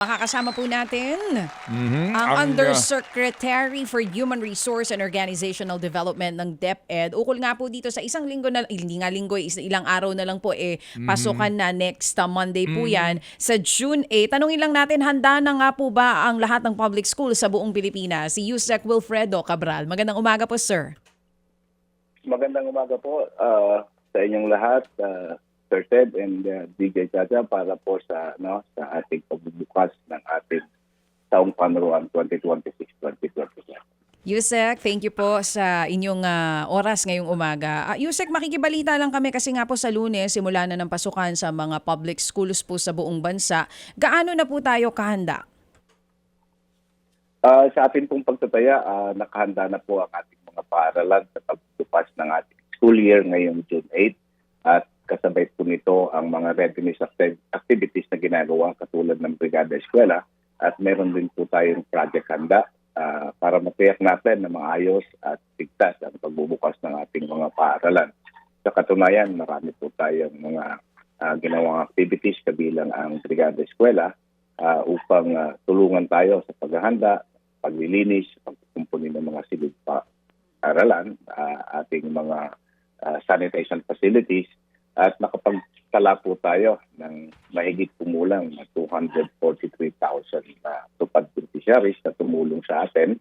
Makakasama po natin Mhm, ang ang, Undersecretary for Human Resource and Organizational Development ng DepEd. Ukol nga po dito sa isang linggo na, hindi nga linggo, ilang araw na lang po pasukan na next Monday po yan sa June 8. Tanungin lang natin, handa na nga po ba ang lahat ng public school sa buong Pilipinas? Si Yusek Wilfredo Cabral. Magandang umaga po, sir. Magandang umaga po sa inyong lahat, Sir Ted and DJ Chacha, para po sa ating pagbubukas ng ating taong panuruan 2026-2027. Yusek, thank you po sa inyong oras ngayong umaga. Yusek, makikibalita lang kami kasi nga po sa Lunes, simula na ng pasukan sa mga public schools po sa buong bansa. Gaano na po tayo kahanda? Sa ating pong pagtataya, nakahanda na po ang ating mga paaralan sa pagbubukas ng ating school year ngayong June 8. At kasabay po nito ang mga readiness activities na ginagawa katulad ng Brigada Eskwela. At meron din po tayong project handa para matiyak natin na maayos at ligtas ang pagbubukas ng ating mga paaralan. Sa katunayan, marami po tayong mga ginawang activities kabilang ang Brigada Eskwela upang tulungan tayo sa paghahanda, paglilinis, pagkukumpuni ng mga silid paaralan, ating mga sanitation facilities, at nakapagtala po tayo ng mahigit kumulang na 243,000 tupad beneficiaries na tumulong sa atin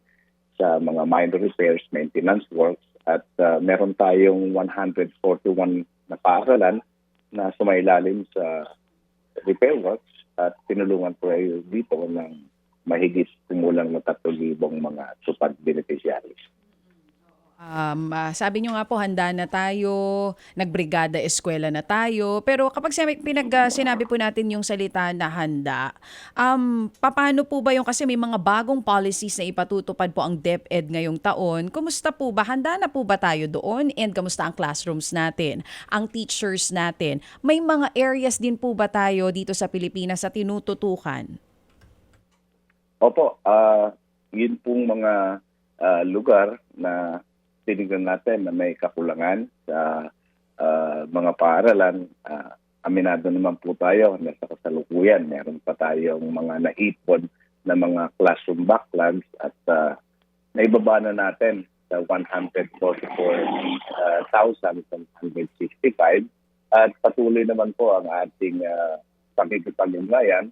sa mga minor repairs, maintenance works, at meron tayong 141 na paaralan na sumailalim sa repair works at tinulungan po dito ng mahigit kumulang na 3,000 mga tupad beneficiaries. Sabi nyo nga po, handa na tayo, nagbrigada eskwela na tayo. Pero kapag sinabi po natin yung salita na handa, paano po ba yung, kasi may mga bagong policies na ipatutupad po ang DepEd ngayong taon. Kumusta po ba? Handa na po ba tayo doon? And kamusta ang classrooms natin? Ang teachers natin? May mga areas din po ba tayo dito sa Pilipinas sa tinututukan? Opo, yun pong mga lugar na tinignan natin na may kakulangan sa mga paaralan. Aminado naman po tayo na sa kasalukuyan meron pa tayong mga naipon na mga classroom backlogs at naibaba na natin sa 144,765 at patuloy naman po ang ating pakikipag-ugnayan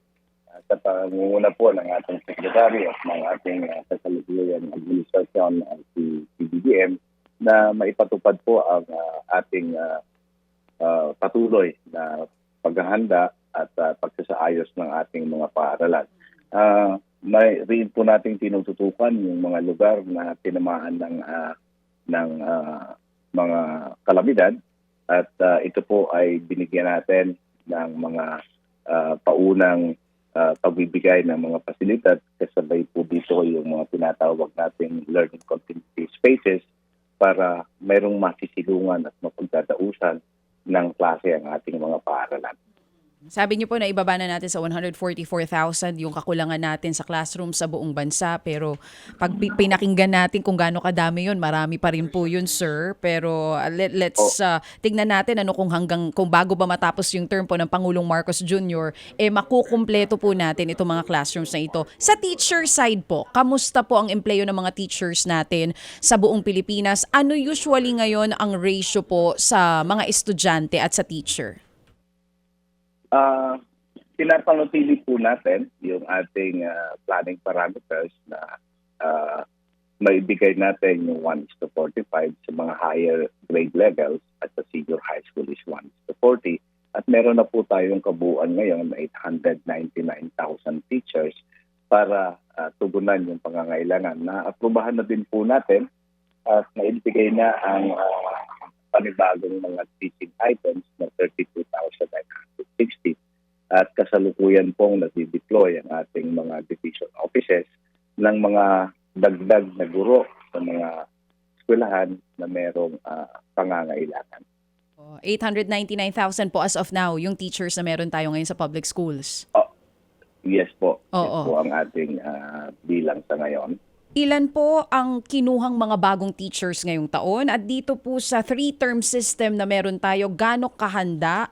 sa pangunguna po ng ating sekretary at ng ating kasalukuyang administrasyon si PBBM na maipatupad po ang ating patuloy na paghahanda at pagsasaayos ng ating mga paaralan. May rin po nating tinututukan yung mga lugar na tinamaan ng mga kalamidad at ito po ay binigyan natin ng mga paunang pagbibigay ng mga pasilidad, kasabay po dito yung mga tinatawag nating learning continuity spaces para mayroong masisilungan at mapagdadausan ng klase ang ating mga paaralan. Sabi niyo po na ibaba na natin sa 144,000 yung kakulangan natin sa classroom sa buong bansa. Pero pag pinakinggan natin kung gaano kadami yun, marami pa rin po yun, sir. Pero let's tignan natin kung bago ba matapos yung term po ng Pangulong Marcos Jr., makukumpleto po natin itong mga classrooms na ito. Sa teacher side po, kamusta po ang empleyo ng mga teachers natin sa buong Pilipinas? Ano usually ngayon ang ratio po sa mga estudyante at sa teacher? Pinapanatili po natin yung ating planning parameters na maibigay natin yung 1:45 sa mga higher grade levels at sa senior high school is 1:40. At meron na po tayong kabuuan ngayon na 899,000 teachers para tugunan yung pangangailangan. Na-aprobahan na din po natin at naibigay na ang panibagong mga teaching items na 32,960 at kasalukuyan pong nadi-deploy ang ating mga division offices ng mga dagdag na guro sa mga eskwelahan na merong pangangailangan. 899,000 po as of now yung teachers na meron tayo ngayon sa public schools. Yes po. Oo. Yes po ang ating bilang sa ngayon. Ilan po ang kinuhang mga bagong teachers ngayong taon? At dito po sa 3-term system na meron tayo, gaano kahanda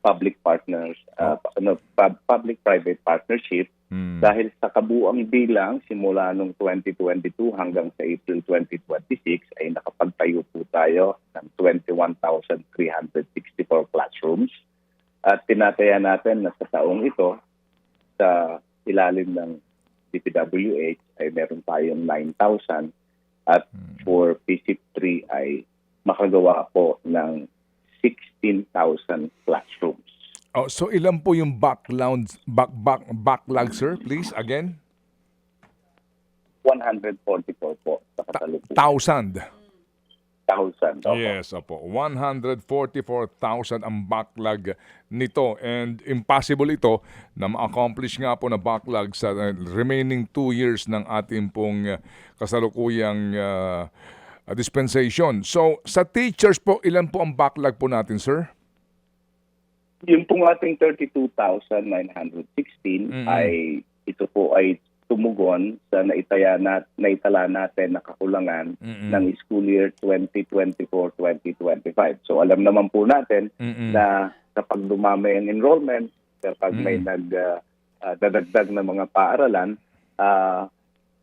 public partners, public-private partnership. Dahil sa kabuang bilang simula noong 2022 hanggang sa April 2026 ay nakapagtayo po tayo ng 21,364 classrooms. At tinataya natin na sa taong ito, sa ilalim ng DPWH ay meron tayong 9,000 at for PSIP3 ay makagawa po ng 16,000 classrooms. Oh, so ilan po yung backlog, sir? Please, again? 144 po sa kasalukuyan. 1,000. 1,000. Opo. Yes, opo. 144,000 ang backlog nito. And impossible ito na ma-accomplish nga po na backlog sa remaining 2 years ng ating pong kasalukuyang dispensation. So, sa teachers po, ilan po ang backlog po natin, sir? Yung pong ating 32,916 ay ito po ay tumugon sa naitala natin na kakulangan ng school year 2024-2025. So alam naman po natin na kapag dumami ang enrollment, kapag may dadagdag na mga paaralan,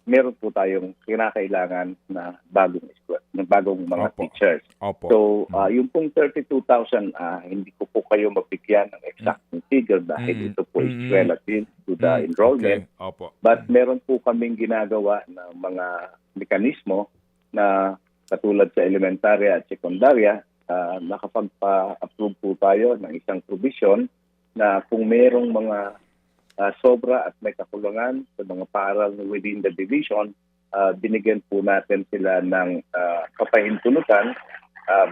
meron po tayong kinakailangan na bagong mga Opo. teachers. Opo. So, yung pong 32,000, hindi ko po kayo mabigyan ng exact figure dahil ito po is relative to the enrollment. Okay. Opo. But meron po kaming ginagawa na mga mekanismo na katulad sa elementarya at sekundarya, nakapagpa-approve po tayo ng isang provision na kung merong mga sobra at may kakulangan sa mga paaral within the division, binigyan po natin sila ng kapahintunutan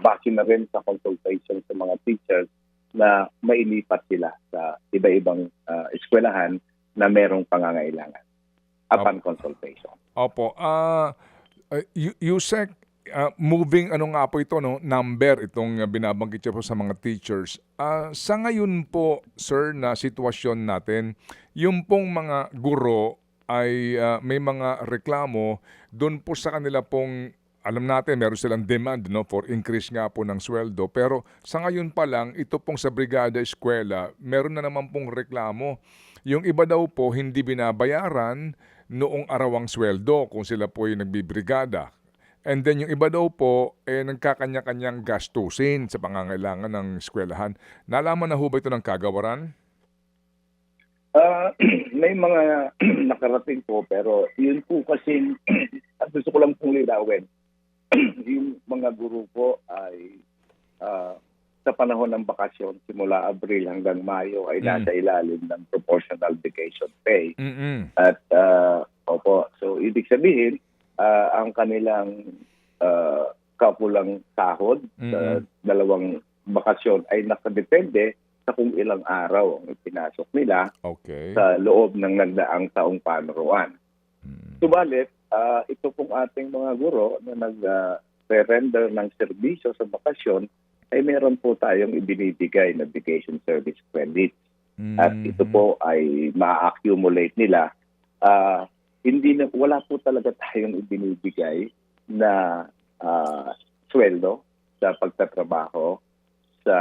base na rin sa consultation sa mga teachers na mailipat sila sa iba-ibang eskwelahan na merong pangangailangan upon consultation. Opo. Yusek, moving nga po ito, no, number itong binabanggit niyo po sa mga teachers. Sa ngayon po, sir, na sitwasyon natin, yung pong mga guro ay may mga reklamo doon po sa kanila pong, alam natin, meron silang demand, no, for increase nga po ng sweldo. Pero sa ngayon pa lang, ito pong sa Brigada Eskwela, meron na naman pong reklamo. Yung iba daw po hindi binabayaran noong arawang sweldo kung sila po yung nagbibrigada. And then yung iba daw po, nagkakanya-kanyang gastusin sa pangangailangan ng eskwelahan. Nalaman na ho ba ito ng kagawaran? May mga nakarating po, pero yun po kasi, at gusto ko lang pong linawin, yung mga guro po ay sa panahon ng bakasyon, simula Abril hanggang Mayo, ay nasa ilalim ng proportional vacation pay. At, opo, so ibig sabihin, ang kanilang kapulang sahod sa dalawang bakasyon ay nakadepende sa kung ilang araw ang ipinasok nila sa loob ng nagdaang taong panuruan. Subalit, ito pong ating mga guro na nag-render ng serbisyo sa bakasyon ay meron po tayong ibinibigay na vacation service credit. At ito po ay ma-accumulate nila. Wala po talaga tayong ibinibigay na sweldo sa pagtatrabaho sa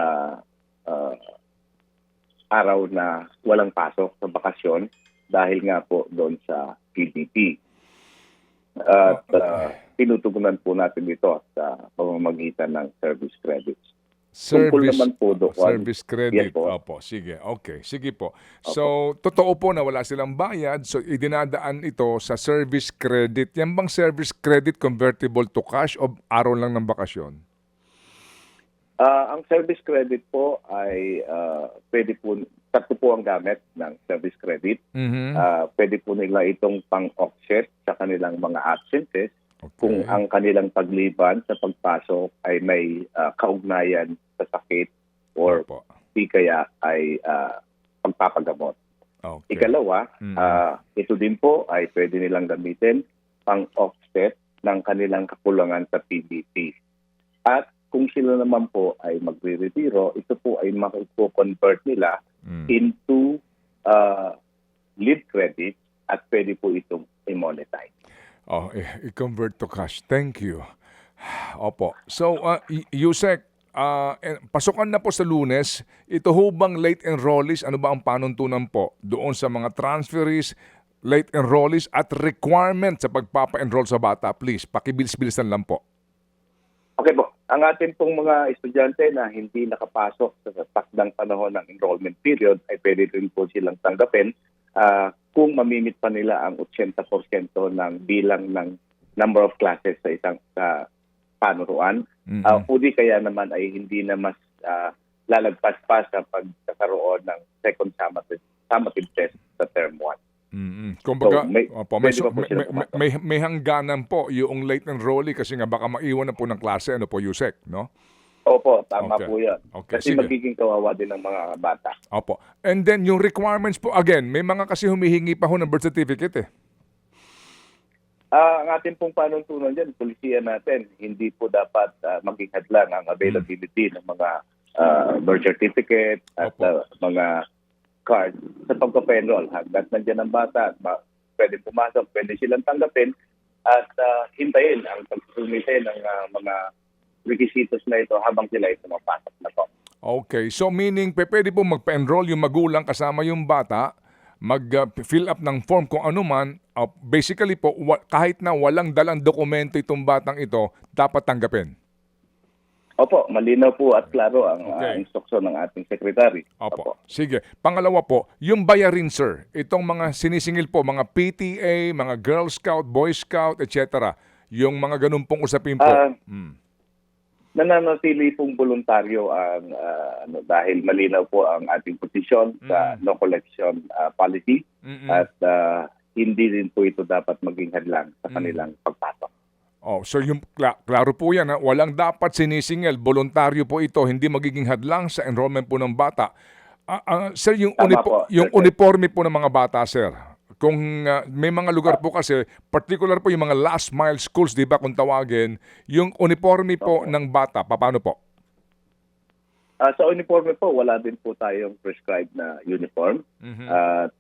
araw na walang pasok sa bakasyon dahil nga po doon sa PDP. At tinutugunan po natin ito sa pamamagitan ng service credits. Service credit. Yes, po. Opo, sige. Okay, sige po. So, totoo po na wala silang bayad. So, idinadaan ito sa service credit. Yan bang service credit convertible to cash o araw lang ng bakasyon? Ang service credit po ay pwede po, tatlo po ang gamit ng service credit. Pwede po nila itong pang-offset sa kanilang mga absences kung ang kanilang pagliban sa pagpasok ay may kaugnayan sa sakit or di kaya ay pagpapagamot. Ikalawa, ito din po ay pwede nilang gamitin pang-offset ng kanilang kakulangan sa PDP. At kung sila naman po ay magre-retiro, ito po ay mako-convert nila into leave credit at pwede po itong i-monetize. I-convert to cash. Thank you. Opo. So, Yusek, pasukan na po sa Lunes, ito ho bang late enrollees, ano ba ang panuntunan po doon sa mga transferees, late enrollees at requirement sa pagpapa-enroll sa bata? Please, pakibilis-bilisan lang po. Okay po. Ang atin pong mga estudyante na hindi nakapasok sa takdang panahon ng enrollment period ay pwede rin po silang tanggapin kung mamimit pa nila ang 80% ng bilang ng number of classes sa isang panuruan. O di kaya naman ay hindi na mas lalagpas pa sa pagkakaroon ng second summative test sa term 1. Kumbaga, So, may- opo, pwede pa po sila pumasok. may hangganan po yung late enrollee kasi nga baka maiwan na po ng klase, ano po, Yusek, no? Opo, tama Okay. po yan. Okay, Kasi sige. magiging kawawa din ng mga bata. Opo. And then yung requirements po, again, may mga kasi humihingi pa ho ng birth certificate eh. Ang ating pong panuntunan dyan, polisiya natin, hindi po dapat maging hadlang ang availability ng mga birth certificate at Opo. mga card sa pagpa-enroll. Hanggat nandiyan ang bata, pwede pumasok, pwede silang tanggapin at hintayin ang pagsumite ng mga requisitos na ito habang sila ay pumapasok na po. Okay. So meaning, pwede po magpa-enroll yung magulang kasama yung bata, mag-fill up ng form kung ano man. Basically po, kahit na walang dalang dokumento itong batang ito, dapat tanggapin. Opo, malinaw po at klaro ang Okay. instruksyon ng ating secretary. Opo. Sige. Pangalawa po, yung bayarin, sir. Itong mga sinisingil po, mga PTA, mga Girl Scout, Boy Scout, etc. Yung mga ganun pong usapin po. Nananatili pong voluntaryo ang dahil malinaw po ang ating posisyon sa no collection policy at hindi rin po ito dapat maging hadlang sa kanilang pagpasok. So yung klaro po yan, ha? Walang dapat sinisingil, voluntaryo po ito, hindi magiging hadlang sa enrollment po ng bata. Sir, yung, Tama po, yung sir. uniforme po ng mga bata, sir. Kung may mga lugar po kasi, particular po yung mga last mile schools, di ba kung tawagin, yung uniforme po ng bata, paano po? Sa uniforme po, wala din po tayong prescribed na uniform. At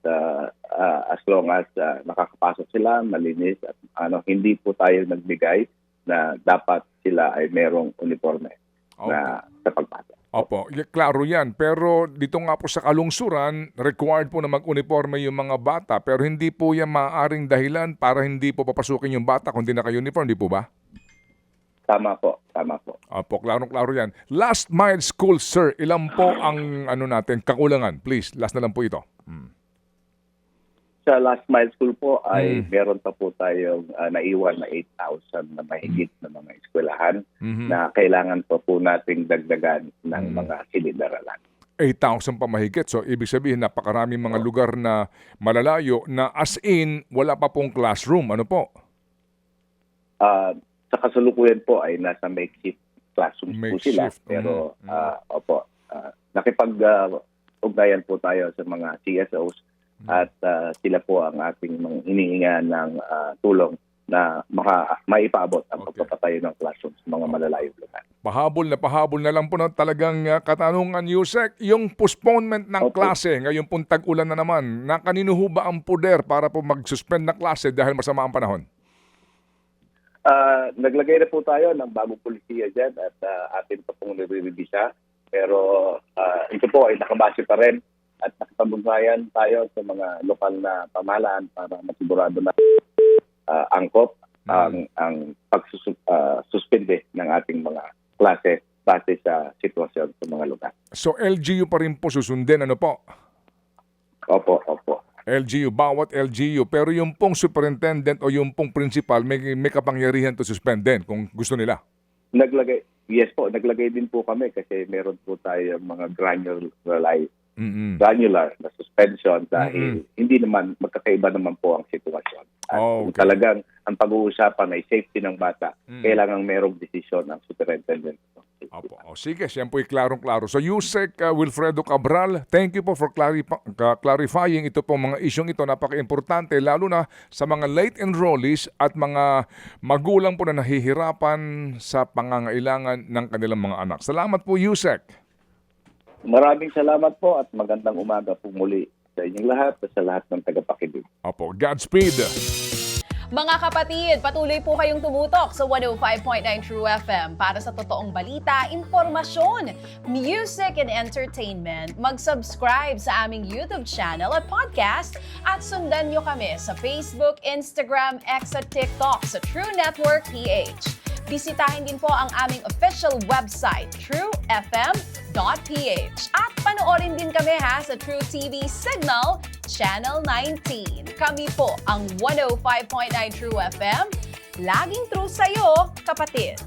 as long as nakakapasok sila, malinis, at hindi po tayo nagbigay na dapat sila ay merong uniforme na sa pagpasok. Opo, klaro yan. Pero dito nga po sa kalungsuran, required po na mag-uniforme yung mga bata, pero hindi po yan maaaring dahilan para hindi po papasukin yung bata kung di naka-uniform, di po ba? Tama po, tama po. Opo, klaro yan. Last mile school, sir, ilan po ang natin kakulangan? Please, last na lang po ito. Sa last mile school po ay meron pa po tayong naiwan na 8,000 na mahigit na mga eskwelahan na kailangan pa po nating dagdagan ng mga silid-aralan. 8,000 pa mahigit. So, ibig sabihin, napakaraming mga lugar na malalayo na as in, wala pa pong classroom. Ano po? Sa kasalukuyan po ay nasa makeshift classrooms po sila. Makeshift. Pero, opo, nakipag-ugnayan po tayo sa mga CSOs at sila po ang ating hinihinga ng tulong na maipaabot ang pagpapatayo ng classrooms sa mga malalayong lugar. Pahabol na lang po na talagang katanungan, Yusek, yung postponement ng klase, ngayon pong tag-ulan na naman, na kanino ho ba ang poder para po mag-suspend na klase dahil masama ang panahon? Naglagay na po tayo ng bagong polisiya dyan at atin pa pong nire-revisa. Pero ito po ay nakabase pa rin at nakapag-ugnayan tayo sa mga lokal na pamahalaan para masigurado na angkop ang pagsuspende ng ating mga klase base sa sitwasyon sa mga lugar. So LGU pa rin po susundin, ano po? Opo. LGU, bawat LGU. Pero yung pong superintendent o yung pong principal, may kapangyarihan to suspend din kung gusto nila. Yes po, naglagay din po kami kasi meron po tayo mga granular na suspension dahil hindi naman, magkakaiba naman po ang sitwasyon. At kung talagang ang pag-uusapan ay safety ng bata, kailangan merong desisyon ang superintendent. Opo. Sige, siya po klarong-klaro. So, Yusek Wilfredo Cabral, thank you po for clarifying ito pong mga isyong ito. Napaka-importante, lalo na sa mga late enrollees at mga magulang po na nahihirapan sa pangangailangan ng kanilang mga anak. Salamat po, Yusek. Maraming salamat po at magandang umaga po muli sa inyong lahat at sa lahat ng tagapakinig. Opo, Godspeed. Mga kapatid, patuloy po kayong tumutok sa 105.9 True FM para sa totoong balita, impormasyon, music and entertainment. Mag-subscribe sa aming YouTube channel at podcast at sundan nyo kami sa Facebook, Instagram, X at TikTok sa True Network PH. Bisitahin din po ang aming official website, truefm.ph. At panoorin din kami sa True TV Signal, Channel 19. Kami po ang 105.9 True FM. Laging true sa'yo, kapatid.